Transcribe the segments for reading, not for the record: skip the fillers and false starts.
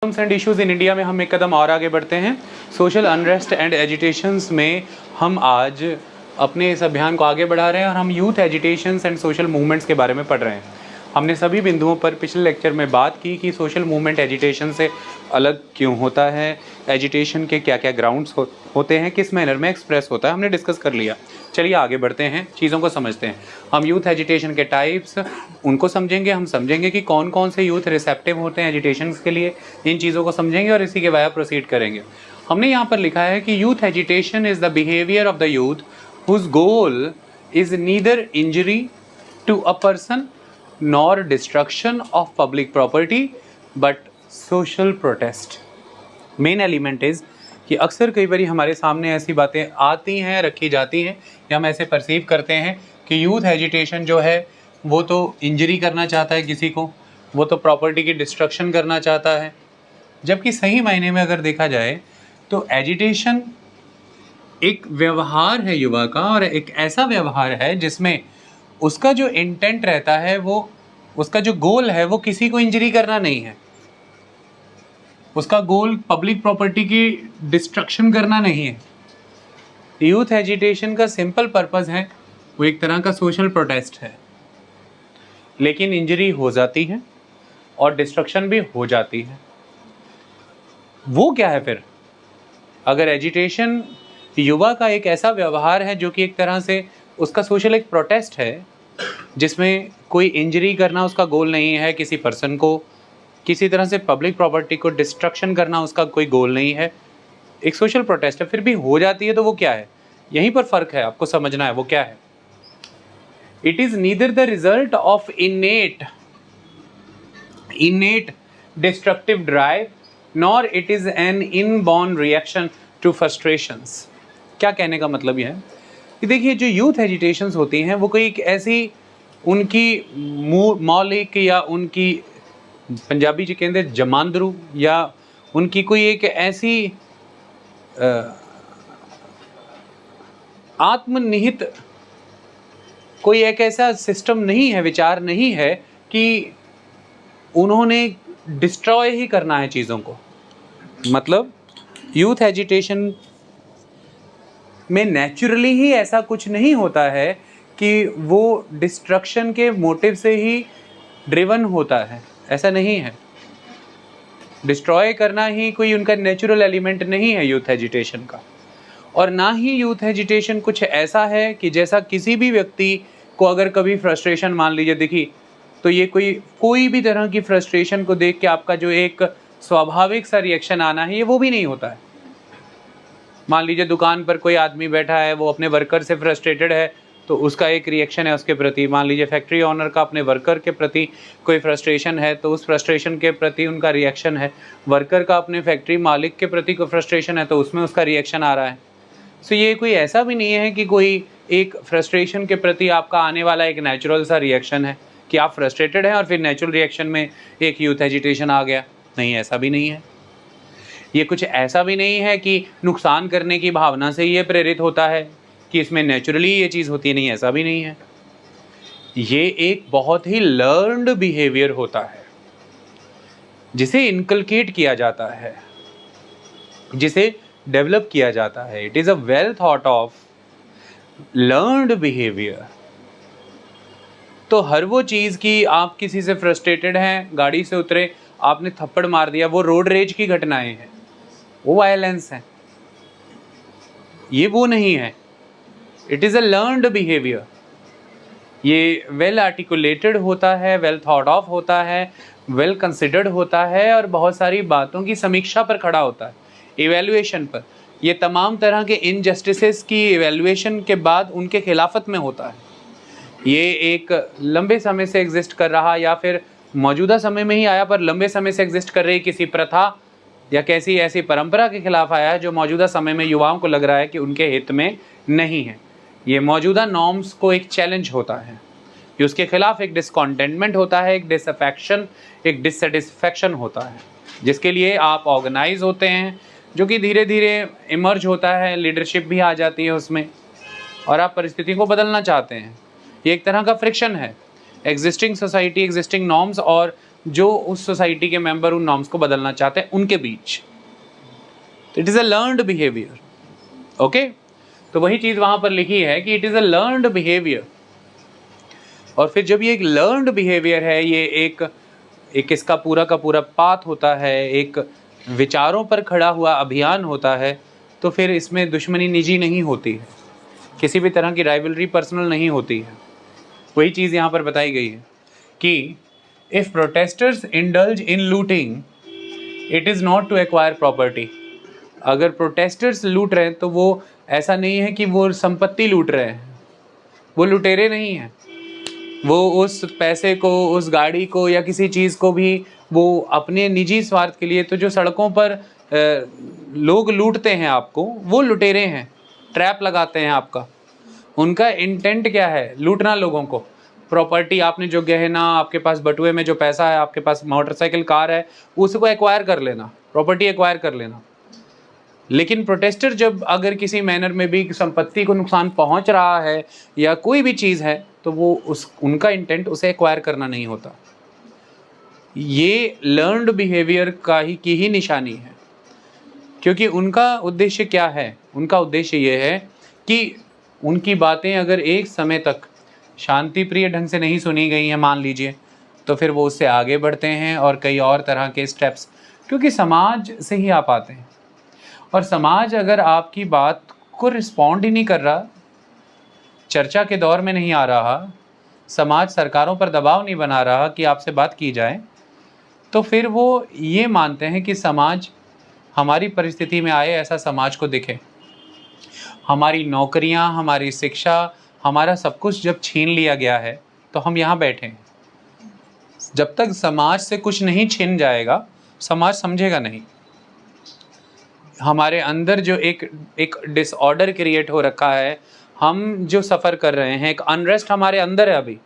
And issues in India में हम एक कदम और आगे बढ़ते हैं। सोशल अनरेस्ट एंड एजिटेशंस में हम आज अपने इस अभियान को आगे बढ़ा रहे हैं और हम youth agitations and social movements के बारे में पढ़ रहे हैं। हमने सभी बिंदुओं पर पिछले लेक्चर में बात की कि सोशल मूवमेंट एजिटेशन से अलग क्यों होता है, एजिटेशन के क्या क्या ग्राउंड्स होते हैं, किस मैनर में एक्सप्रेस होता है, हमने डिस्कस कर लिया। चलिए आगे बढ़ते हैं, चीज़ों को समझते हैं। हम यूथ एजिटेशन के टाइप्स उनको समझेंगे, हम समझेंगे कि कौन कौन से यूथ रिसेप्टिव होते हैं एजिटेशन के लिए, इन चीज़ों को समझेंगे और इसी के वाया प्रोसीड करेंगे। हमने यहाँ पर लिखा है कि youth agitation is the behaviour of the youth whose goal is neither injury to a person nor destruction of public property but social protest. Main element is कि अक्सर कई बार हमारे सामने ऐसी बातें आती हैं, रखी जाती हैं या हम ऐसे परसीव करते हैं कि यूथ एजिटेशन जो है वो तो इंजरी करना चाहता है किसी को, वो तो प्रॉपर्टी की डिस्ट्रक्शन करना चाहता है, जबकि सही मायने में अगर देखा जाए तो एजिटेशन एक व्यवहार है युवा का, और एक ऐसा व्यवहार है जिसमें उसका जो इंटेंट रहता है, वो उसका जो गोल है वो किसी को इंजरी करना नहीं है, उसका गोल पब्लिक प्रॉपर्टी की डिस्ट्रक्शन करना नहीं है। यूथ एजिटेशन का सिंपल पर्पस है, वो एक तरह का सोशल प्रोटेस्ट है, लेकिन इंजरी हो जाती है और डिस्ट्रक्शन भी हो जाती है। वो क्या है फिर? अगर एजिटेशन युवा का एक ऐसा व्यवहार है जो कि एक तरह से उसका सोशल एक प्रोटेस्ट है, जिसमें कोई इंजरी करना उसका गोल नहीं है, किसी पर्सन को किसी तरह से पब्लिक प्रॉपर्टी को डिस्ट्रक्शन करना उसका कोई गोल नहीं है, एक सोशल प्रोटेस्ट है, फिर भी हो जाती है, तो वो क्या है? यहीं पर फ़र्क है, आपको समझना है वो क्या है। It is neither the result of innate destructive drive nor it is an inborn reaction to frustrations. क्या कहने का मतलब यह है कि देखिए, जो यूथ एजिटेशंस होती हैं वो कोई एक ऐसी उनकी मौलिक या उनकी पंजाबी जी कहते जमांदरू या उनकी कोई एक ऐसी आत्मनिहित कोई एक ऐसा सिस्टम नहीं है, विचार नहीं है कि उन्होंने डिस्ट्रॉय ही करना है चीज़ों को। मतलब यूथ एजिटेशन में नेचुरली ही ऐसा कुछ नहीं होता है कि वो डिस्ट्रक्शन के मोटिव से ही ड्रिवन होता है, ऐसा नहीं है। डिस्ट्रॉय करना ही कोई उनका नेचुरल एलिमेंट नहीं है यूथ एजिटेशन का। और ना ही यूथ एजिटेशन कुछ ऐसा है कि जैसा किसी भी व्यक्ति को अगर कभी फ्रस्ट्रेशन मान लीजिए दिखी, तो ये कोई भी तरह की फ्रस्ट्रेशन को देख के आपका जो एक स्वाभाविक सा रिएक्शन आना है, ये वो भी नहीं होता है। मान लीजिए दुकान पर कोई आदमी बैठा है, वो अपने वर्कर से फ्रस्ट्रेटेड है, तो उसका एक रिएक्शन है उसके प्रति। मान लीजिए फैक्ट्री ओनर का अपने वर्कर के प्रति कोई फ्रस्ट्रेशन है, तो उस फ्रस्ट्रेशन के प्रति उनका रिएक्शन है। वर्कर का अपने फैक्ट्री मालिक के प्रति कोई फ्रस्ट्रेशन है, तो उसमें उसका रिएक्शन आ रहा है। सो ये कोई ऐसा भी नहीं है कि कोई एक फ्रस्ट्रेशन के प्रति आपका आने वाला एक नेचुरल सा रिएक्शन है कि आप फ्रस्ट्रेटेड हैं और फिर नेचुरल रिएक्शन में एक यूथ एजिटेशन आ गया। नहीं, ऐसा भी नहीं है। ये कुछ ऐसा भी नहीं है कि नुकसान करने की भावना से ये प्रेरित होता है कि इसमें नेचुरली ये चीज़ होती है। नहीं, ऐसा भी नहीं है। ये एक बहुत ही लर्न्ड बिहेवियर होता है, जिसे इनकलकेट किया जाता है, जिसे डेवलप किया जाता है। It is a well thought of learned behaviour. तो हर वो चीज़ की आप किसी से फ्रस्ट्रेटेड हैं, गाड़ी से उतरे, आपने थप्पड़ मार दिया, वो रोड रेज की घटनाएं हैं, वो वायलेंस है, ये वो नहीं है। It is a learned behaviour. ये वेल आर्टिकुलेटेड होता है, वेल थॉट ऑफ होता है, वेल कंसिडर्ड होता है और बहुत सारी बातों की समीक्षा पर खड़ा होता है, इवैल्यूएशन पर। ये तमाम तरह के इनजस्टिसेस की इवैल्यूएशन के बाद उनके खिलाफत में होता है। ये एक लंबे समय से एग्जिस्ट कर रहा या फिर मौजूदा समय में ही आया पर लंबे समय से एग्जिस्ट कर रही किसी प्रथा या कैसी ऐसी परंपरा के खिलाफ आया है जो मौजूदा समय में युवाओं को लग रहा है कि उनके हित में नहीं है। ये मौजूदा नॉर्म्स को एक चैलेंज होता है, कि उसके खिलाफ एक डिसकॉन्टेंटमेंट होता है, एक डिसअफेक्शन, एक डिससेटिस्फैक्शन होता है, जिसके लिए आप ऑर्गेनाइज होते हैं, जो कि धीरे धीरे इमर्ज होता है, लीडरशिप भी आ जाती है उसमें, और आप परिस्थिति को बदलना चाहते हैं। ये एक तरह का फ्रिक्शन है एग्जिस्टिंग सोसाइटी, एग्जिस्टिंग नॉर्म्स और जो उस सोसाइटी के मेंबर उन नॉर्म्स को बदलना चाहते हैं उनके बीच। तो it is a learned behaviour. Okay, तो वही चीज़ वहाँ पर लिखी है कि it is a learned behaviour. और फिर जब ये एक लर्नड बिहेवियर है, ये एक इसका पूरा का पूरा पाथ होता है, एक विचारों पर खड़ा हुआ अभियान होता है, तो फिर इसमें दुश्मनी निजी नहीं होती है, किसी भी तरह की राइवलरी पर्सनल नहीं होती है। वही चीज़ यहाँ पर बताई गई है कि if protesters indulge in looting it is not to acquire property. अगर प्रोटेस्टर्स लूट रहे हैं तो वो ऐसा नहीं है कि वो संपत्ति लूट रहे हैं, वो लुटेरे नहीं हैं। वो उस पैसे को, उस गाड़ी को या किसी चीज़ को भी वो अपने निजी स्वार्थ के लिए, तो जो सड़कों पर लोग लूटते हैं आपको, वो लुटेरे हैं, ट्रैप लगाते हैं आपका। उनका इंटेंट क्या है? लूटना लोगों को। प्रॉपर्टी, आपने जो गहना, आपके पास बटुए में जो पैसा है, आपके पास मोटरसाइकिल, कार है, उसको एक्वायर कर लेना, प्रॉपर्टी एक्वायर कर लेना। लेकिन प्रोटेस्टर जब अगर किसी मैनर में भी संपत्ति को नुकसान पहुंच रहा है या कोई भी चीज़ है, तो वो उनका इंटेंट उसे एक्वायर करना नहीं होता। ये लर्नड बिहेवियर की ही निशानी है, क्योंकि उनका उद्देश्य क्या है? उनका उद्देश्य ये है कि उनकी बातें अगर एक समय तक शांति प्रिय ढंग से नहीं सुनी गई हैं, मान लीजिए, तो फिर वो उससे आगे बढ़ते हैं और कई और तरह के स्टेप्स, क्योंकि समाज से ही आप आते हैं, और समाज अगर आपकी बात को रिस्पॉन्ड ही नहीं कर रहा, चर्चा के दौर में नहीं आ रहा, समाज सरकारों पर दबाव नहीं बना रहा कि आपसे बात की जाए, तो फिर वो ये मानते हैं कि समाज हमारी परिस्थिति में आए, ऐसा समाज को दिखे। हमारी नौकरियां, हमारी शिक्षा, हमारा सब कुछ जब छीन लिया गया है, तो हम यहाँ बैठे हैं। जब तक समाज से कुछ नहीं छीन जाएगा, समाज समझेगा नहीं। हमारे अंदर जो एक डिसऑर्डर क्रिएट हो रखा है, हम जो सफ़र कर रहे हैं, एक अनरेस्ट हमारे अंदर है अभी।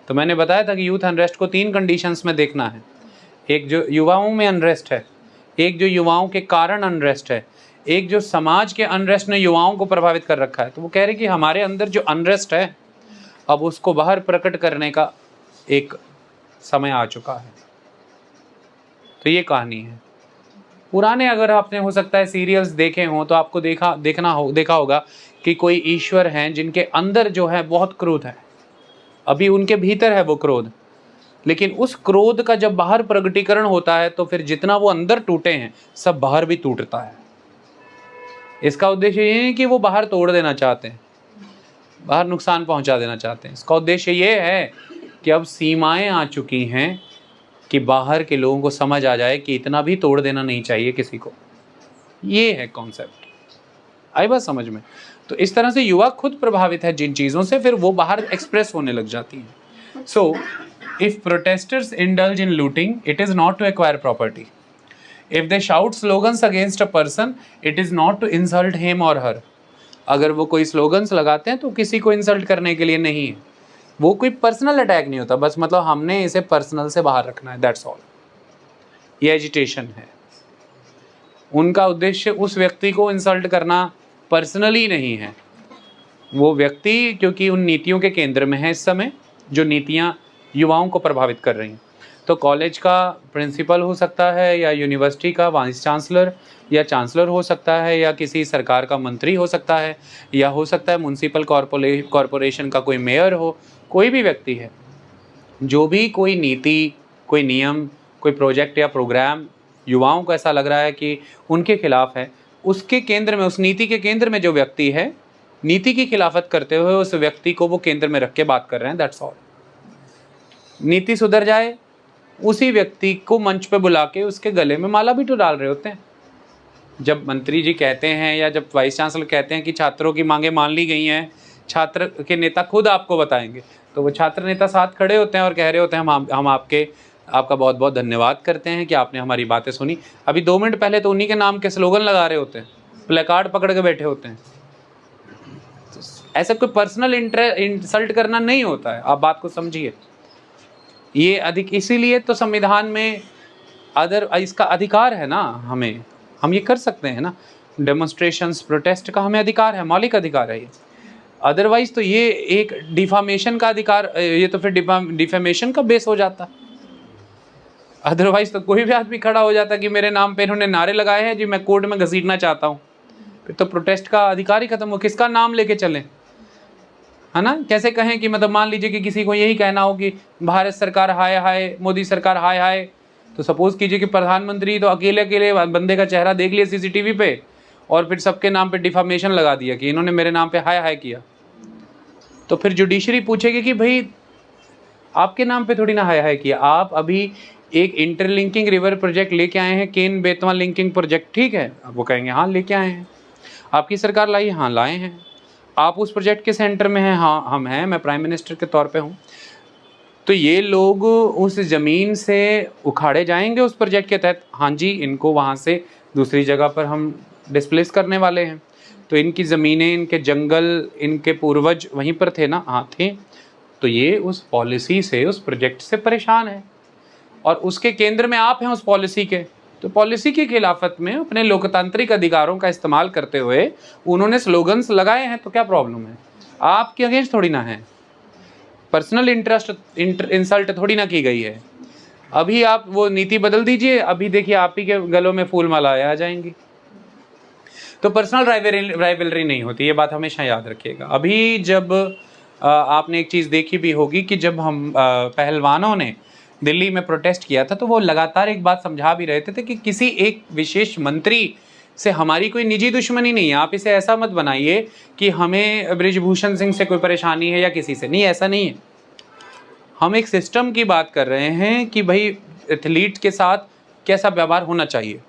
तो मैंने बताया था कि यूथ अनरेस्ट को 3 कंडीशंस में देखना है। एक जो युवाओं में अनरेस्ट है, एक जो युवाओं के कारण अनरेस्ट है, एक जो समाज के अनरेस्ट ने युवाओं को प्रभावित कर रखा है। तो वो कह रहे कि हमारे अंदर जो अनरेस्ट है, अब उसको बाहर प्रकट करने का एक समय आ चुका है। तो ये कहानी है। पुराने अगर आपने हो सकता है सीरियल्स देखे हों, तो आपको देखा होगा कि कोई ईश्वर हैं जिनके अंदर जो है बहुत क्रोध है, अभी उनके भीतर है वो क्रोध, लेकिन उस क्रोध का जब बाहर प्रगटीकरण होता है, तो फिर जितना वो अंदर टूटे हैं, सब बाहर भी टूटता है। इसका उद्देश्य ये नहीं कि वो बाहर तोड़ देना चाहते हैं, बाहर नुकसान पहुंचा देना चाहते हैं। इसका उद्देश्य ये है कि अब सीमाएं आ चुकी हैं कि बाहर के लोगों को समझ आ जाए कि इतना भी तोड़ देना नहीं चाहिए किसी को। ये है कॉन्सेप्ट। आई बात समझ में? तो इस तरह से युवा खुद प्रभावित है जिन चीज़ों से, फिर वो बाहर एक्सप्रेस होने लग जाती हैं। So if protesters indulge in looting, it is not to acquire property. If they shout slogans against a person, it is not to insult him or her. अगर वो कोई स्लोगन्स लगाते हैं तो किसी को इंसल्ट करने के लिए नहीं है, वो कोई पर्सनल अटैक नहीं होता, बस मतलब हमने इसे पर्सनल से बाहर रखना है, दैट्स ऑल। ये एजिटेशन है। उनका उद्देश्य उस व्यक्ति को इंसल्ट करना पर्सनली नहीं है। वो व्यक्ति क्योंकि उन नीतियों के केंद्र में है इस समय, जो नीतियाँ युवाओं को प्रभावित कर रही हैं। तो कॉलेज का प्रिंसिपल हो सकता है, या यूनिवर्सिटी का वाइस चांसलर या चांसलर हो सकता है, या किसी सरकार का मंत्री हो सकता है, या हो सकता है म्युनिसिपल कॉरपोरेशन का कोई मेयर हो, कोई भी व्यक्ति है, जो भी कोई नीति, कोई नियम, कोई प्रोजेक्ट या प्रोग्राम युवाओं को ऐसा लग रहा है कि उनके खिलाफ है, उसके केंद्र में, उस नीति के केंद्र में जो व्यक्ति है, नीति की खिलाफत करते हुए उस व्यक्ति को वो केंद्र में रख के बात कर रहे हैं, दैट्स ऑल। नीति सुधर जाए, उसी व्यक्ति को मंच पे बुला के उसके गले में माला भी तो डाल रहे होते हैं। जब मंत्री जी कहते हैं या जब वाइस चांसलर कहते हैं कि छात्रों की मांगें मान ली गई हैं, छात्र के नेता खुद आपको बताएंगे, तो वो छात्र नेता साथ खड़े होते हैं और कह रहे होते हैं हम आपका बहुत बहुत धन्यवाद करते हैं कि आपने हमारी बातें सुनी। अभी 2 मिनट पहले तो उन्हीं के नाम के स्लोगन लगा रहे होते हैं, प्लेकार्ड पकड़ के बैठे होते हैं। तो ऐसा कोई पर्सनल इंसल्ट करना नहीं होता है, आप बात को समझिए। ये इसीलिए तो संविधान में इसका अधिकार है ना, हम ये कर सकते हैं ना, डेमोन्स्ट्रेशंस, प्रोटेस्ट का हमें अधिकार है, मौलिक अधिकार है ये। अदरवाइज तो ये एक डिफामेशन का अधिकार, ये तो फिर डिफेमेशन का बेस हो जाता। अदरवाइज तो कोई भी आदमी खड़ा हो जाता कि मेरे नाम पे इन्होंने नारे लगाए हैं जी, मैं कोर्ट में घसीटना चाहता हूँ, फिर तो प्रोटेस्ट का अधिकार ही खत्म हो। किसका नाम लेके चलें, है ना? कैसे कहें कि मतलब मान लीजिए कि किसी को यही कहना हो कि भारत सरकार हाय हाय, मोदी सरकार हाय हाय, तो सपोज कीजिए कि प्रधानमंत्री तो अकेले अकेले बंदे का चेहरा देख लिया सीसीटीवी पे और फिर सबके नाम पे डिफामेशन लगा दिया कि इन्होंने मेरे नाम पे हाय हाय किया, तो फिर जुडिशरी पूछेगी कि भाई आपके नाम पे थोड़ी ना हाय हाय किया, आप अभी एक इंटरलिंकिंग रिवर प्रोजेक्ट लेके आए हैं, केन बेतवा लिंकिंग प्रोजेक्ट, ठीक है? अब वो कहेंगे हाँ लेके आए हैं। आपकी सरकार लाई, हाँ लाए हैं। आप उस प्रोजेक्ट के सेंटर में हैं, हाँ हम हैं, मैं प्राइम मिनिस्टर के तौर पे हूँ। तो ये लोग उस ज़मीन से उखाड़े जाएंगे उस प्रोजेक्ट के तहत, हाँ जी इनको वहाँ से दूसरी जगह पर हम डिस्प्लेस करने वाले हैं। तो इनकी ज़मीनें, इनके जंगल, इनके पूर्वज वहीं पर थे ना, हाँ थे। तो ये उस पॉलिसी से, उस प्रोजेक्ट से परेशान है और उसके केंद्र में आप हैं उस पॉलिसी के। तो पॉलिसी की खिलाफत में अपने लोकतांत्रिक अधिकारों का इस्तेमाल करते हुए उन्होंने स्लोगन्स लगाए हैं, तो क्या प्रॉब्लम है? आपके अगेंस्ट थोड़ी ना है, पर्सनल इंसल्ट थोड़ी ना की गई है। अभी आप वो नीति बदल दीजिए, अभी देखिए आप ही के गलों में फूल मालाएं आ जाएंगी। तो पर्सनल राइवलरी नहीं होती, ये बात हमेशा याद रखिएगा। अभी जब आपने एक चीज़ देखी भी होगी कि जब हम पहलवानों ने दिल्ली में प्रोटेस्ट किया था, तो वो लगातार एक बात समझा भी रहे थे कि किसी एक विशेष मंत्री से हमारी कोई निजी दुश्मनी नहीं है, आप इसे ऐसा मत बनाइए कि हमें बृजभूषण सिंह से कोई परेशानी है या किसी से, नहीं, ऐसा नहीं है। हम एक सिस्टम की बात कर रहे हैं कि भाई एथलीट के साथ कैसा व्यवहार होना चाहिए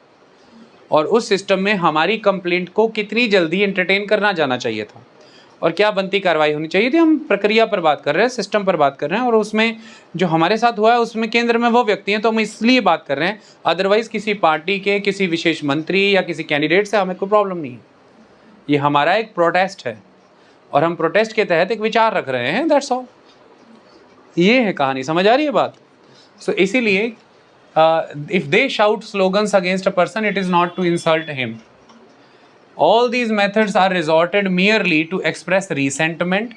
और उस सिस्टम में हमारी कंप्लेंट को कितनी जल्दी एंटरटेन करना जाना चाहिए था और क्या बनती कार्रवाई होनी चाहिए थी। हम प्रक्रिया पर बात कर रहे हैं, सिस्टम पर बात कर रहे हैं, और उसमें जो हमारे साथ हुआ है उसमें केंद्र में वो व्यक्ति हैं, तो हम इसलिए बात कर रहे हैं। अदरवाइज किसी पार्टी के, किसी विशेष मंत्री या किसी कैंडिडेट से हमें कोई प्रॉब्लम नहीं है। ये हमारा एक प्रोटेस्ट है और हम प्रोटेस्ट के तहत एक विचार रख रहे हैं, दैट्स ऑल। ये है कहानी, समझ आ रही है बात? सो इसीलिए if they shout slogans against a person, it is not to insult him. All these methods are resorted merely to express resentment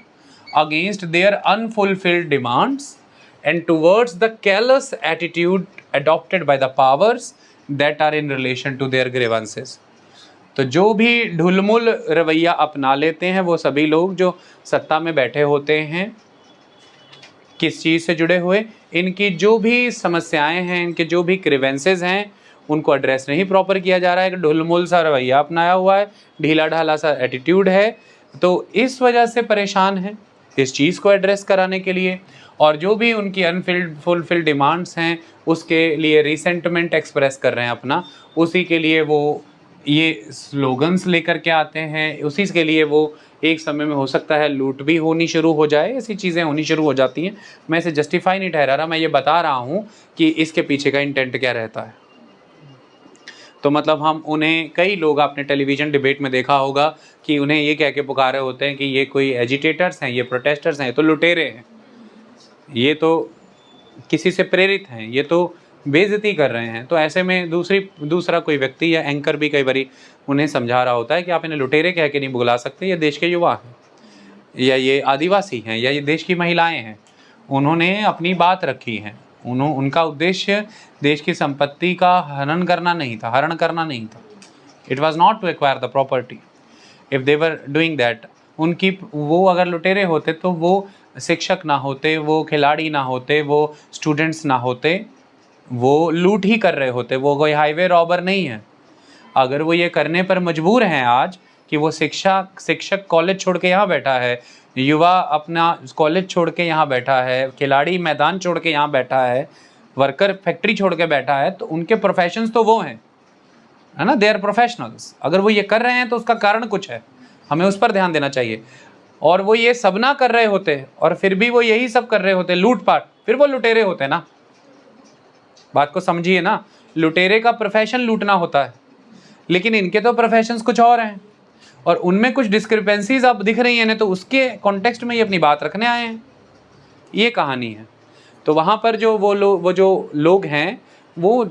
against their unfulfilled demands and towards the callous attitude adopted by the powers that are in relation to their grievances. तो जो भी ढुलमुल रवैया अपना लेते हैं वो सभी लोग जो सत्ता में बैठे होते हैं, किस चीज़ से जुड़े हुए, इनकी जो भी समस्याएं हैं, इनके जो भी ग्रीवेंसेस हैं, उनको एड्रेस नहीं प्रॉपर किया जा रहा है। ढुलमुल सा रवैया अपनाया हुआ है, ढीला ढाला सा एटीट्यूड है, तो इस वजह से परेशान है इस चीज़ को एड्रेस कराने के लिए। और जो भी उनकी फुलफिल्ड डिमांड्स हैं उसके लिए रिसेंटमेंट एक्सप्रेस कर रहे हैं अपना, उसी के लिए वो ये स्लोगन्स लेकर के आते हैं, उसी के लिए वो एक समय में हो सकता है लूट भी होनी शुरू हो जाए, ऐसी चीज़ें होनी शुरू हो जाती हैं। मैं इसे जस्टिफाई नहीं ठहरा रहा, मैं ये बता रहा हूँ कि इसके पीछे का इंटेंट क्या रहता है। तो मतलब हम उन्हें, कई लोग आपने टेलीविज़न डिबेट में देखा होगा कि उन्हें ये कह के पुकारे होते हैं कि ये कोई एजिटेटर्स हैं, ये प्रोटेस्टर्स हैं, ये तो लुटेरे हैं, ये तो किसी से प्रेरित हैं, ये तो बेइज्जती कर रहे हैं। तो ऐसे में दूसरा कोई व्यक्ति या एंकर भी कई बारी उन्हें समझा रहा होता है कि आप इन्हें लुटेरे कह के नहीं बुला सकते, ये देश के युवा हैं, या ये आदिवासी हैं, या ये देश की महिलाएँ हैं। उन्होंने अपनी बात रखी है, उनका उद्देश्य देश की संपत्ति का हनन करना नहीं था, it was not to acquire the property. If they were doing that, वो अगर लुटेरे होते तो वो शिक्षक ना होते, वो खिलाड़ी ना होते, वो स्टूडेंट्स ना होते, वो लूट ही कर रहे होते, वो कोई हाईवे रॉबर नहीं है। अगर वो ये करने पर मजबूर हैं आज कि वो शिक्षक कॉलेज छोड़ के यहाँ बैठा है, युवा अपना कॉलेज छोड़ के यहाँ बैठा है, खिलाड़ी मैदान छोड़ के यहाँ बैठा है, वर्कर फैक्ट्री छोड़ के बैठा है, तो उनके प्रोफेशंस तो वो हैं, है ना, दे आर प्रोफेशनल्स। अगर वो ये कर रहे हैं तो उसका कारण कुछ है, हमें उस पर ध्यान देना चाहिए। और वो ये सब ना कर रहे होते और फिर भी वो यही सब कर रहे होते, लूटपाट, फिर वो लुटेरे होते ना। बात को समझिए ना, लुटेरे का प्रोफेशन लूटना होता है, लेकिन इनके तो प्रोफेशंस कुछ और हैं और उनमें कुछ डिस्क्रिपेंसीज अब दिख रही हैं ना, तो उसके कॉन्टेक्स्ट में ये अपनी बात रखने आए हैं, ये कहानी है। तो वहाँ पर जो वो जो लोग हैं वो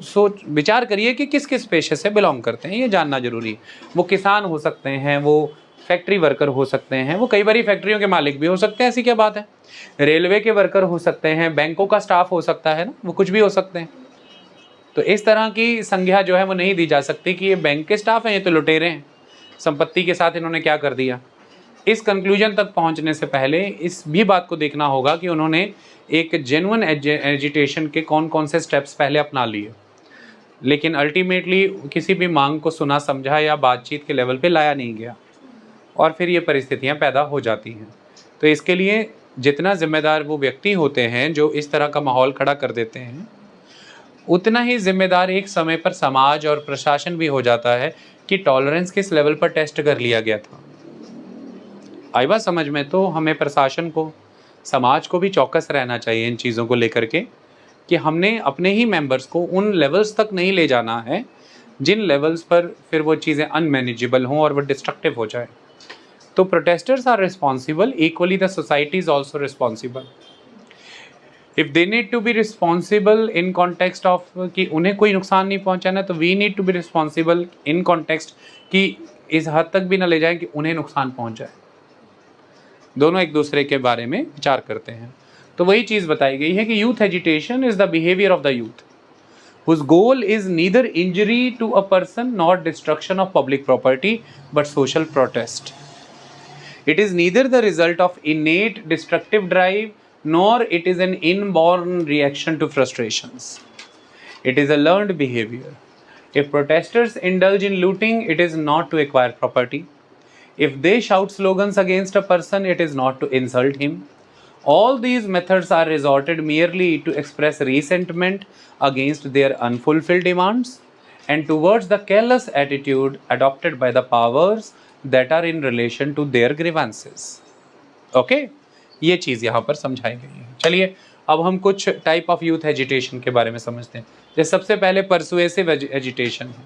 विचार करिए कि किस किस पेशे से बिलोंग करते हैं, ये जानना जरूरी है। वो किसान हो सकते हैं, वो फैक्ट्री वर्कर हो सकते हैं, वो कई बारी फैक्ट्रियों के मालिक भी हो सकते हैं, ऐसी क्या बात है। रेलवे के वर्कर हो सकते हैं, बैंकों का स्टाफ हो सकता है ना, वो कुछ भी हो सकते हैं। तो इस तरह की संज्ञा जो है वो नहीं दी जा सकती कि ये बैंक के स्टाफ हैं, ये तो लुटेरे हैं, संपत्ति के साथ इन्होंने क्या कर दिया। इस कंक्लूजन तक पहुंचने से पहले इस भी बात को देखना होगा कि उन्होंने एक जेन्युइन एजिटेशन के कौन कौन से स्टेप्स पहले अपना लिए, लेकिन अल्टीमेटली किसी भी मांग को सुना समझा या बातचीत के लेवल पे लाया नहीं गया, और फिर ये परिस्थितियां पैदा हो जाती हैं। तो इसके लिए जितना जिम्मेदार वो व्यक्ति होते हैं जो इस तरह का माहौल खड़ा कर देते हैं, उतना ही जिम्मेदार एक समय पर समाज और प्रशासन भी हो जाता है कि टॉलरेंस किस लेवल पर टेस्ट कर लिया गया था। आई बात समझ में? तो हमें प्रशासन को, समाज को भी चौकस रहना चाहिए इन चीज़ों को लेकर के कि हमने अपने ही मेंबर्स को उन लेवल्स तक नहीं ले जाना है जिन लेवल्स पर फिर वो चीज़ें अनमैनेजेबल हों और वो डिस्ट्रक्टिव हो जाए। तो protesters are responsible, equally the society is also responsible. If they need to be responsible in context of कि उन्हें कोई नुकसान नहीं पहुंचाना, तो we need to be responsible in context कि इस हद तक भी ना ले जाएं कि उन्हें नुकसान पहुंच जाए। दोनों एक दूसरे के बारे में विचार करते हैं। तो वही चीज़ बताई गई है कि youth agitation is the behaviour of the youth whose goal is neither injury to a person nor destruction of public property but social protest. It is neither the result of innate destructive drive nor it is an inborn reaction to frustrations. It is a learned behavior. If protesters indulge in looting, it is not to acquire property. If they shout slogans against a person, it is not to insult him. All these methods are resorted merely to express resentment against their unfulfilled demands and towards the careless attitude adopted by the powers that are in relation to their grievances. Okay? ये चीज़ यहाँ पर समझाई गई है। चलिए अब हम कुछ टाइप ऑफ यूथ एजिटेशन के बारे में समझते हैं। जैसे सबसे पहले परसुएसिव एजिटेशन है।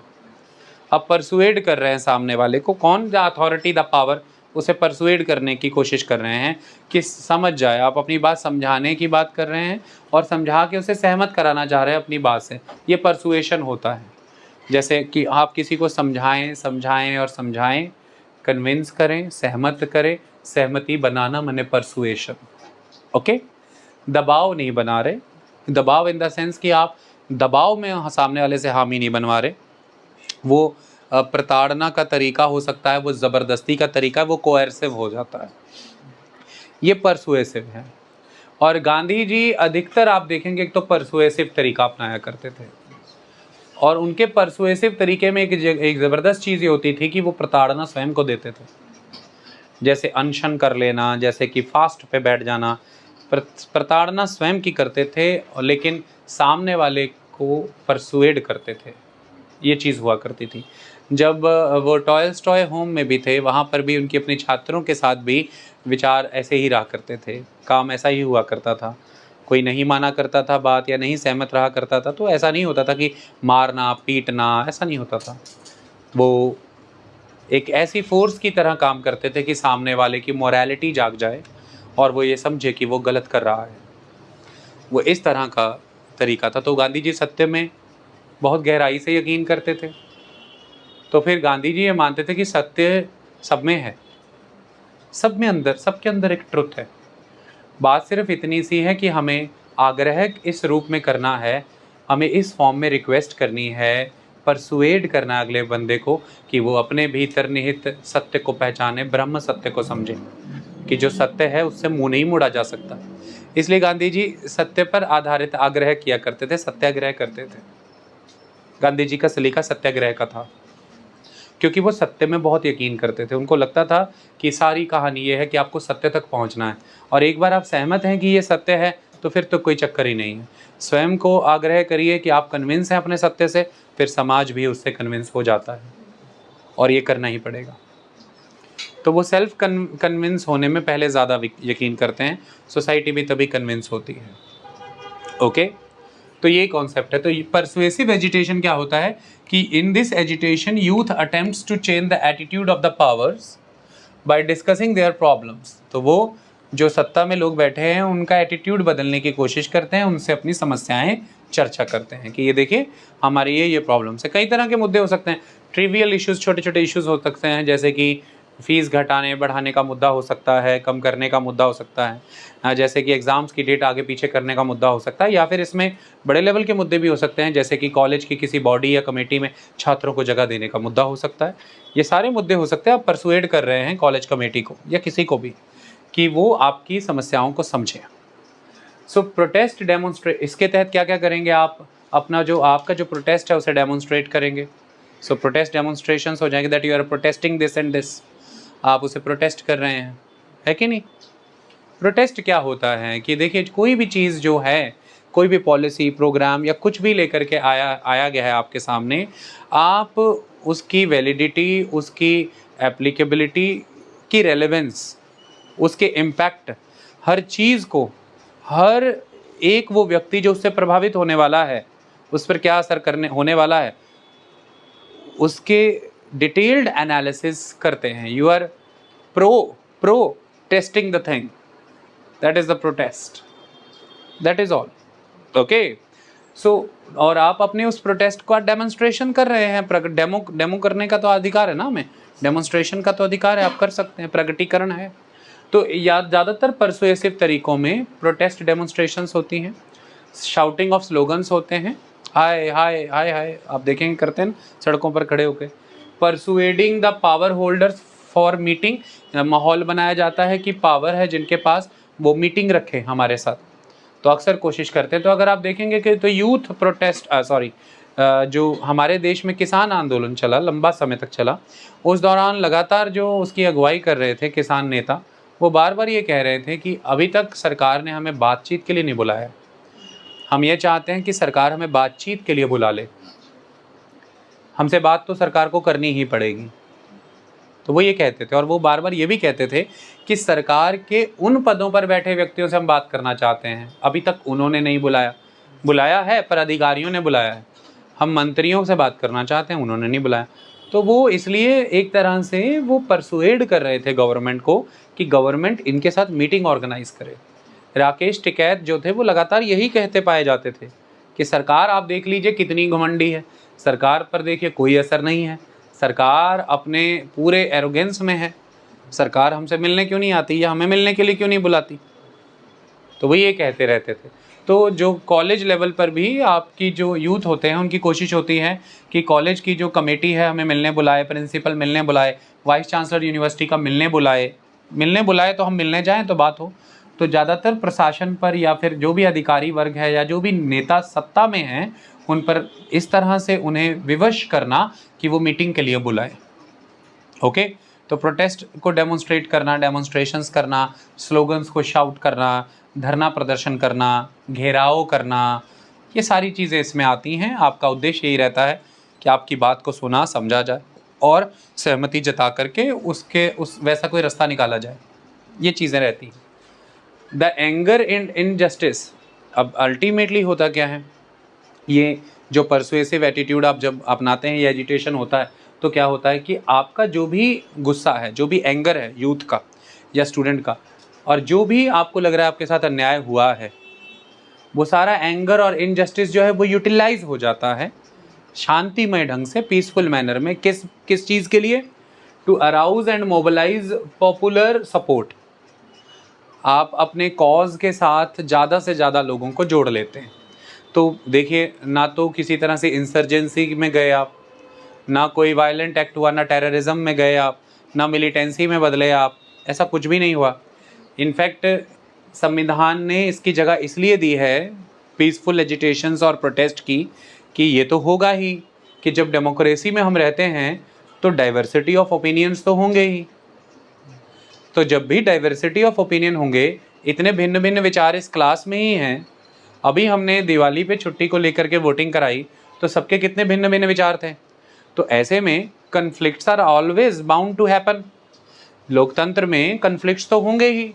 अब परसुएड कर रहे हैं सामने वाले को, कौन? द अथॉरिटी, द पावर, उसे परसुएड करने की कोशिश कर रहे हैं कि समझ जाए। आप अपनी बात समझाने की बात कर रहे हैं और समझा के उसे सहमत कराना चाह रहे हैं अपनी बात से। ये परसुएशन होता है। जैसे कि आप किसी को समझाएं और समझाएं, कन्विंस करें, सहमत करें। सहमति बनाना माने परसुएशन। ओके? दबाव नहीं बना रहे। दबाव इन द सेंस कि आप दबाव में सामने वाले से हामी नहीं बनवा रहे। वो प्रताड़ना का तरीका हो सकता है, वो ज़बरदस्ती का तरीका है, वो कोएर्सिव हो जाता है। ये परसुएसिव है। और गांधी जी अधिकतर आप देखेंगे एक तो परसुएसिव तरीका अपनाया करते थे, और उनके परसुएसिव तरीके में एक ज़बरदस्त चीज़ ये होती थी कि वो प्रताड़ना स्वयं को देते थे। जैसे अनशन कर लेना, जैसे कि फास्ट पे बैठ जाना, प्रताड़ना स्वयं की करते थे, लेकिन सामने वाले को परसुएड करते थे। ये चीज़ हुआ करती थी। जब वो टॉलस्टॉय होम में भी थे, वहाँ पर भी उनके अपने छात्रों के साथ भी विचार ऐसे ही रहा करते थे, काम ऐसा ही हुआ करता था। कोई नहीं माना करता था बात या नहीं सहमत रहा करता था तो ऐसा नहीं होता था कि मारना पीटना, ऐसा नहीं होता था। वो एक ऐसी फोर्स की तरह काम करते थे कि सामने वाले की मोरालिटी जाग जाए और वो ये समझे कि वो गलत कर रहा है। वो इस तरह का तरीका था। तो गांधी जी सत्य में बहुत गहराई से यकीन करते थे। तो फिर गांधी जी ये मानते थे कि सत्य सब में है, सब में अंदर, सबके अंदर एक ट्रुथ है। बात सिर्फ इतनी सी है कि हमें आग्रह इस रूप में करना है, हमें इस फॉर्म में रिक्वेस्ट करनी है, परसुएड करना अगले बंदे को कि वो अपने भीतर निहित सत्य को पहचाने, ब्रह्म सत्य को समझे कि जो सत्य है उससे मुंह नहीं मोड़ा जा सकता। इसलिए गांधी जी सत्य पर आधारित आग्रह किया करते थे, सत्याग्रह करते थे। गांधी जी का सलीका सत्याग्रह का था क्योंकि वो सत्य में बहुत यकीन करते थे। उनको लगता था कि सारी कहानी ये है कि आपको सत्य तक पहुंचना है, और एक बार आप सहमत हैं कि ये सत्य है तो फिर तो कोई चक्कर ही नहीं है। स्वयं को आग्रह करिए कि आप कन्विंस हैं अपने सत्य से, फिर समाज भी उससे कन्विंस हो जाता है, और ये करना ही पड़ेगा। तो वो सेल्फ कन्विंस होने में पहले ज़्यादा यकीन करते हैं, सोसाइटी भी तभी कन्विंस होती है। ओके, तो ये कॉन्सेप्ट है। तो परसुएसिव एजिटेशन क्या होता है कि in this agitation youth attempts to change the attitude of the powers by discussing their problems. तो वो जो सत्ता में लोग बैठे हैं उनका एटीट्यूड बदलने की कोशिश करते हैं, उनसे अपनी समस्याएं चर्चा करते हैं कि ये देखिए हमारे ये प्रॉब्लम्स है। कई तरह के मुद्दे हो सकते हैं, ट्रिवियल इश्यूज़, छोटे छोटे इश्यूज़ हो सकते हैं, जैसे कि फीस घटाने बढ़ाने का मुद्दा हो सकता है, कम करने का मुद्दा हो सकता है, जैसे कि एग्ज़ाम्स की डेट आगे पीछे करने का मुद्दा हो सकता है, या फिर इसमें बड़े लेवल के मुद्दे भी हो सकते हैं, जैसे कि कॉलेज की किसी बॉडी या कमेटी में छात्रों को जगह देने का मुद्दा हो सकता है। ये सारे मुद्दे हो सकते हैं। आप परसुएड कर रहे हैं कॉलेज कमेटी को या किसी को भी कि वो आपकी समस्याओं को समझें। सो प्रोटेस्ट डेमोन्स्ट्रेट, इसके तहत क्या क्या करेंगे आप? अपना जो आपका जो प्रोटेस्ट है उसे डेमोन्स्ट्रेट करेंगे। सो प्रोटेस्ट डेमोन्स्ट्रेशंस हो जाएंगे, that you are protesting this and this, आप उसे प्रोटेस्ट कर रहे हैं, है कि नहीं? प्रोटेस्ट क्या होता है कि देखिए, कोई भी चीज़ जो है, कोई भी पॉलिसी प्रोग्राम या कुछ भी लेकर के आया गया है आपके सामने, आप उसकी वैलिडिटी, उसकी एप्लीकेबिलिटी की रेलेवेंस, उसके इम्पैक्ट, हर चीज़ को, हर एक वो व्यक्ति जो उससे प्रभावित होने वाला है, उस पर क्या असर होने वाला है, उसके डिटेल्ड एनालिसिस करते हैं। You are pro testing the thing, that is the protest, that is all. Okay, so और आप अपने उस प्रोटेस्ट का डेमोन्स्ट्रेशन कर रहे हैं। डेमो करने का तो अधिकार है ना हमें, डेमोन्स्ट्रेशन का तो अधिकार है, आप कर सकते हैं, प्रगटीकरण है। तो ज़्यादातर परसुएसिव तरीकों में प्रोटेस्ट डेमोन्स्ट्रेशंस होती हैं, शाउटिंग ऑफ स्लोगन्स होते हैं, हाय हाय हाय हाय, आप देखेंगे करते हैं सड़कों पर खड़े होकर। Persuading the power holders for meeting, माहौल बनाया जाता है कि पावर है जिनके पास, वो मीटिंग रखे हमारे साथ, तो अक्सर कोशिश करते हैं। तो अगर आप देखेंगे कि तो यूथ प्रोटेस्ट जो हमारे देश में किसान आंदोलन चला, लंबा समय तक चला, उस दौरान लगातार जो उसकी अगुवाई कर रहे थे किसान नेता, वो बार बार ये कह रहे थे कि अभी तक सरकार ने हमें बातचीत के लिए नहीं बुलाया, हम ये चाहते हैं कि सरकार हमें बातचीत के लिए बुला ले, हमसे बात तो सरकार को करनी ही पड़ेगी। तो वो ये कहते थे, और वो बार बार ये भी कहते थे कि सरकार के उन पदों पर बैठे व्यक्तियों से हम बात करना चाहते हैं, अभी तक उन्होंने नहीं बुलाया है, पर अधिकारियों ने बुलाया है। हम मंत्रियों से बात करना चाहते हैं, उन्होंने नहीं बुलाया। तो वो इसलिए एक तरह से वो परसुएड कर रहे थे गवर्नमेंट को कि गवर्नमेंट इनके साथ मीटिंग ऑर्गेनाइज करे। राकेश टिकैत जो थे वो लगातार यही कहते पाए जाते थे कि सरकार आप देख लीजिए कितनी घमंडी है, सरकार पर देखिए कोई असर नहीं है, सरकार अपने पूरे एरोगेंस में है, सरकार हमसे मिलने क्यों नहीं आती या हमें मिलने के लिए क्यों नहीं बुलाती। तो वो ये कहते रहते थे। तो जो कॉलेज लेवल पर भी आपकी जो यूथ होते हैं उनकी कोशिश होती है कि कॉलेज की जो कमेटी है हमें मिलने बुलाए, प्रिंसिपल मिलने बुलाए, वाइस चांसलर यूनिवर्सिटी का मिलने बुलाए तो हम मिलने जाएं तो बात हो। तो ज़्यादातर प्रशासन पर या फिर जो भी अधिकारी वर्ग है या जो भी नेता सत्ता में हैं उन पर इस तरह से उन्हें विवश करना कि वो मीटिंग के लिए बुलाए। ओके, तो प्रोटेस्ट को डेमोन्स्ट्रेट करना, डेमोन्स्ट्रेशंस करना, स्लोगन्स को शाउट करना, धरना प्रदर्शन करना, घेराव करना, ये सारी चीज़ें इसमें आती हैं। आपका उद्देश्य यही रहता है कि आपकी बात को सुना समझा जाए और सहमति जता करके उस वैसा कोई रास्ता निकाला जाए, ये चीज़ें रहती हैं। द एंगर एंड इनजस्टिस, अब अल्टीमेटली होता क्या है, ये जो परसुएसिव एटीट्यूड आप जब अपनाते हैं, ये एजिटेशन होता है, तो क्या होता है कि आपका जो भी गुस्सा है, जो भी एंगर है यूथ का या स्टूडेंट का, और जो भी आपको लग रहा है आपके साथ अन्याय हुआ है, वो सारा एंगर और इनजस्टिस जो है वो यूटिलाइज हो जाता है शांतिमय ढंग से, पीसफुल मैनर में। किस चीज़ के लिए? To arouse and mobilize popular support. आप अपने कॉज के साथ ज़्यादा से ज़्यादा लोगों को जोड़ लेते हैं। तो देखिए, ना तो किसी तरह से इंसर्जेंसी में गए आप, ना कोई वायलेंट एक्ट हुआ, ना टेररिज्म में गए आप, ना मिलिटेंसी में बदले आप, ऐसा कुछ भी नहीं हुआ। इनफैक्ट संविधान ने इसकी जगह इसलिए दी है पीसफुल एजिटेशंस और प्रोटेस्ट की कि ये तो होगा ही कि जब डेमोक्रेसी में हम रहते हैं तो डाइवर्सिटी ऑफ ओपिनियंस तो होंगे ही। तो जब भी डाइवर्सिटी ऑफ ओपिनियन होंगे, इतने भिन्न भिन्न विचार इस क्लास में ही हैं। अभी हमने दिवाली पे छुट्टी को लेकर के वोटिंग कराई तो सबके कितने भिन्न भिन्न विचार थे। तो ऐसे में conflicts are always bound to happen. लोकतंत्र में कन्फ्लिक्ट्स तो होंगे ही,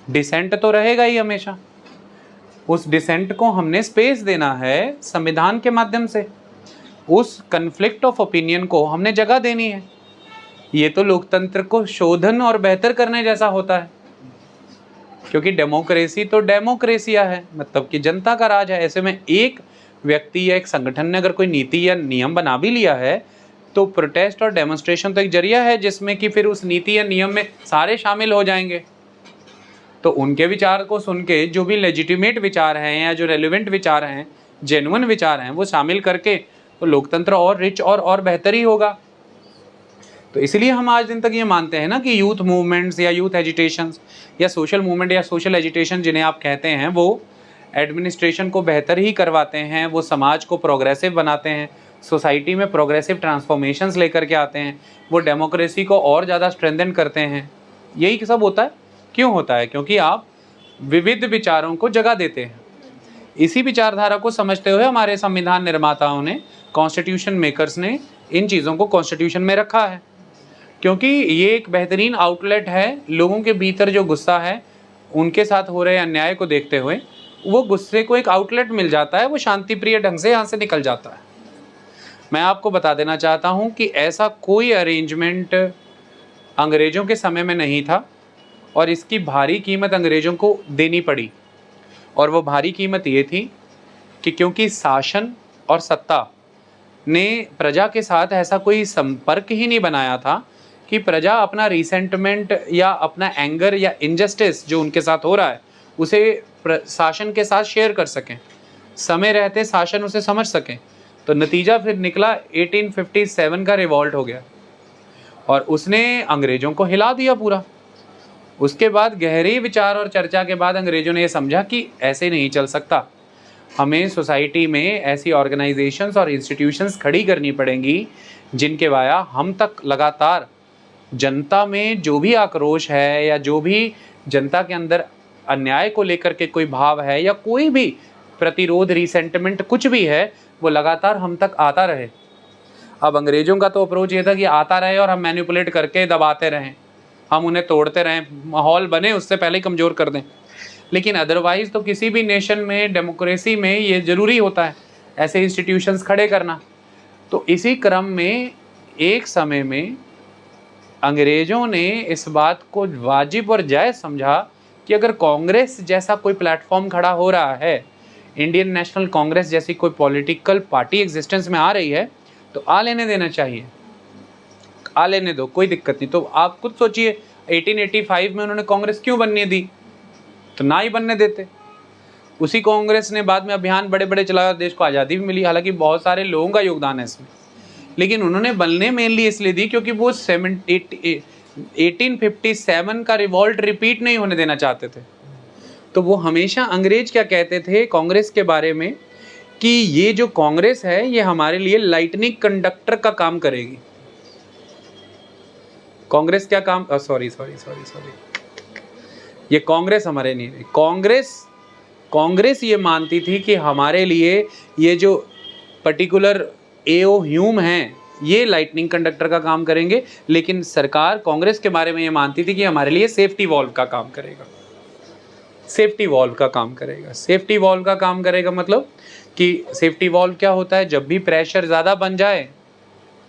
डिसेंट तो रहेगा ही हमेशा। उस डिसेंट को हमने स्पेस देना है संविधान के माध्यम से, उस कन्फ्लिक्ट ऑफ ओपिनियन को हमने जगह देनी है। ये तो लोकतंत्र को शोधन और बेहतर करने जैसा होता है, क्योंकि डेमोक्रेसी तो डेमोक्रेसिया है, मतलब कि जनता का राज है। ऐसे में एक व्यक्ति या एक संगठन ने अगर कोई नीति या नियम बना भी लिया है तो प्रोटेस्ट और डेमोन्स्ट्रेशन तो एक जरिया है जिसमें कि फिर उस नीति या नियम में सारे शामिल हो जाएंगे। तो उनके विचार को सुन के जो भी लेजिटिमेट विचार हैं या जो रेलिवेंट विचार हैं, जेन्युइन विचार हैं, वो शामिल करके तो लोकतंत्र और रिच और बेहतर ही होगा। तो इसलिए हम आज दिन तक ये मानते हैं ना कि यूथ मूवमेंट्स या यूथ एजिटेशंस या सोशल मूवमेंट या सोशल एजिटेशन जिन्हें आप कहते हैं, वो एडमिनिस्ट्रेशन को बेहतर ही करवाते हैं, वो समाज को प्रोग्रेसिव बनाते हैं, सोसाइटी में प्रोग्रेसिव ट्रांसफॉर्मेशंस लेकर के आते हैं, वो डेमोक्रेसी को और ज़्यादा स्ट्रेंथन करते हैं। यही सब होता है। क्यों होता है? क्योंकि आप विविध विचारों को जगह देते हैं। इसी विचारधारा को समझते हुए हमारे संविधान निर्माताओं ने, कॉन्स्टिट्यूशन मेकर्स ने इन चीज़ों को कॉन्स्टिट्यूशन में रखा है, क्योंकि ये एक बेहतरीन आउटलेट है। लोगों के भीतर जो गुस्सा है, उनके साथ हो रहे अन्याय को देखते हुए वो गुस्से को एक आउटलेट मिल जाता है, वो शांति प्रिय ढंग से यहाँ से निकल जाता है। मैं आपको बता देना चाहता हूँ कि ऐसा कोई अरेंजमेंट अंग्रेज़ों के समय में नहीं था और इसकी भारी कीमत अंग्रेज़ों को देनी पड़ी। और वो भारी कीमत ये थी कि क्योंकि शासन और सत्ता ने प्रजा के साथ ऐसा कोई संपर्क ही नहीं बनाया था कि प्रजा अपना रिसेंटमेंट या अपना एंगर या इनजस्टिस जो उनके साथ हो रहा है उसे शासन के साथ शेयर कर सकें, समय रहते शासन उसे समझ सकें। तो नतीजा फिर निकला 1857 का रिवॉल्ट हो गया और उसने अंग्रेज़ों को हिला दिया पूरा। उसके बाद गहरी विचार और चर्चा के बाद अंग्रेज़ों ने ये समझा कि ऐसे नहीं चल सकता, हमें सोसाइटी में ऐसी ऑर्गेनाइजेशंस और इंस्टीट्यूशंस खड़ी करनी पड़ेंगी जिनके वाया हम तक लगातार जनता में जो भी आक्रोश है या जो भी जनता के अंदर अन्याय को लेकर के कोई भाव है या कोई भी प्रतिरोध, रिसेंटमेंट कुछ भी है, वो लगातार हम तक आता रहे। अब अंग्रेज़ों का तो अप्रोच ये था कि आता रहे और हम मैनिपुलेट करके दबाते रहें, हम उन्हें तोड़ते रहें, माहौल बने उससे पहले ही कमज़ोर कर दें। लेकिन अदरवाइज़ तो किसी भी नेशन में, डेमोक्रेसी में ये ज़रूरी होता है ऐसे इंस्टीट्यूशंस खड़े करना। तो इसी क्रम में एक समय में अंग्रेज़ों ने इस बात को वाजिब और जायज़ समझा कि अगर कांग्रेस जैसा कोई प्लेटफॉर्म खड़ा हो रहा है, इंडियन नेशनल कांग्रेस जैसी कोई पॉलिटिकल पार्टी एग्जिस्टेंस में आ रही है, तो आ लेने देना चाहिए, आ लेने दो, कोई दिक्कत नहीं। तो आप खुद सोचिए 1885 में उन्होंने कांग्रेस क्यों बनने दी? तो ना ही बनने देते। उसी कांग्रेस ने बाद में अभियान बड़े बड़े चलाया, देश को आज़ादी भी मिली, हालांकि बहुत सारे लोगों का योगदान है इसमें, लेकिन उन्होंने बनने मेनली इसलिए दी क्योंकि वो 1857 का रिवॉल्ट रिपीट नहीं होने देना चाहते थे। तो वो हमेशा अंग्रेज क्या कहते थे कांग्रेस के बारे में कि ये जो कांग्रेस है ये हमारे लिए लाइटनिंग कंडक्टर का काम करेगी। कांग्रेस क्या काम, सॉरी, ये कांग्रेस हमारे नहीं, कांग्रेस ये मानती थी कि हमारे लिए ये जो पर्टिकुलर एओ ह्यूम हैं ये लाइटनिंग कंडक्टर का काम करेंगे, लेकिन सरकार कांग्रेस के बारे में ये मानती थी कि हमारे लिए सेफ्टी वॉल्व का काम करेगा। सेफ्टी वॉल्व का काम करेगा, सेफ्टी वॉल्व का काम करेगा मतलब कि सेफ्टी वॉल्व क्या होता है? जब भी प्रेशर ज़्यादा बन जाए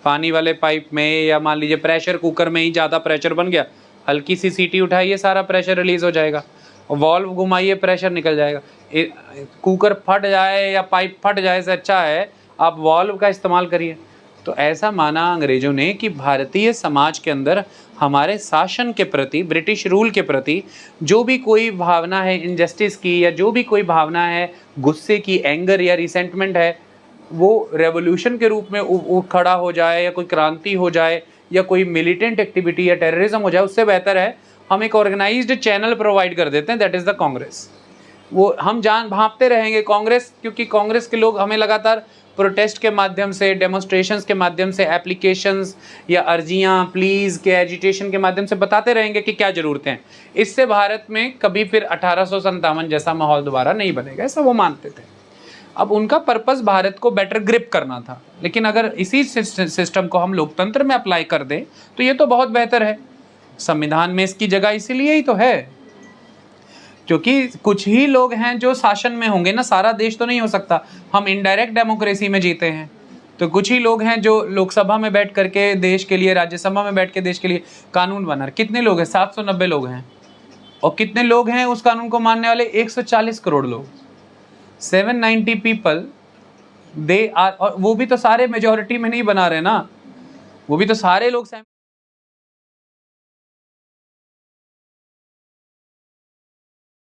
पानी वाले पाइप में, या मान लीजिए प्रेशर कुकर में ही ज़्यादा प्रेशर बन गया, हल्की सी सीटी उठाइए सारा प्रेशर रिलीज़ हो जाएगा, वॉल्व घुमाइए प्रेशर निकल जाएगा। कुकर फट जाए या पाइप फट जाए से अच्छा है आप वॉल्व का इस्तेमाल करिए। तो ऐसा माना अंग्रेज़ों ने कि भारतीय समाज के अंदर हमारे शासन के प्रति, ब्रिटिश रूल के प्रति जो भी कोई भावना है इनजस्टिस की, या जो भी कोई भावना है गुस्से की, एंगर या रिसेंटमेंट है, वो रेवोल्यूशन के रूप में खड़ा हो जाए, या कोई क्रांति हो जाए, या कोई मिलिटेंट एक्टिविटी या टेररिज्म हो जाए, उससे बेहतर है हम एक ऑर्गेनाइज्ड चैनल प्रोवाइड कर देते हैं, दैट इज़ द कांग्रेस। वो हम जान भांपते रहेंगे कांग्रेस, क्योंकि कांग्रेस के लोग हमें लगातार प्रोटेस्ट के माध्यम से, डेमोन्स्ट्रेशंस के माध्यम से, एप्लीकेशंस या अर्जियां, प्लीज़ के एजिटेशन के माध्यम से बताते रहेंगे कि क्या ज़रूरतें हैं। इससे भारत में कभी फिर 1857 जैसा माहौल दोबारा नहीं बनेगा, ऐसा वो मानते थे। अब उनका पर्पस भारत को बेटर ग्रिप करना था, लेकिन अगर इसी सिस्टम को हम लोकतंत्र में अप्लाई कर दें तो ये तो बहुत बेहतर है। संविधान में इसकी जगह इसीलिए ही तो है क्योंकि कुछ ही लोग हैं जो शासन में होंगे ना, सारा देश तो नहीं हो सकता। हम इनडायरेक्ट डेमोक्रेसी में जीते हैं, तो कुछ ही लोग हैं जो लोकसभा में बैठ करके देश के लिए, राज्यसभा में बैठ के देश के लिए कानून बना रहे। कितने लोग हैं? 790 लोग हैं। और कितने लोग हैं उस कानून को मानने वाले? 140 करोड़ लोग, 790 पीपल दे आर। और वो भी तो सारे मेजॉरिटी में नहीं बना रहे ना, वो भी तो सारे लोग सहमत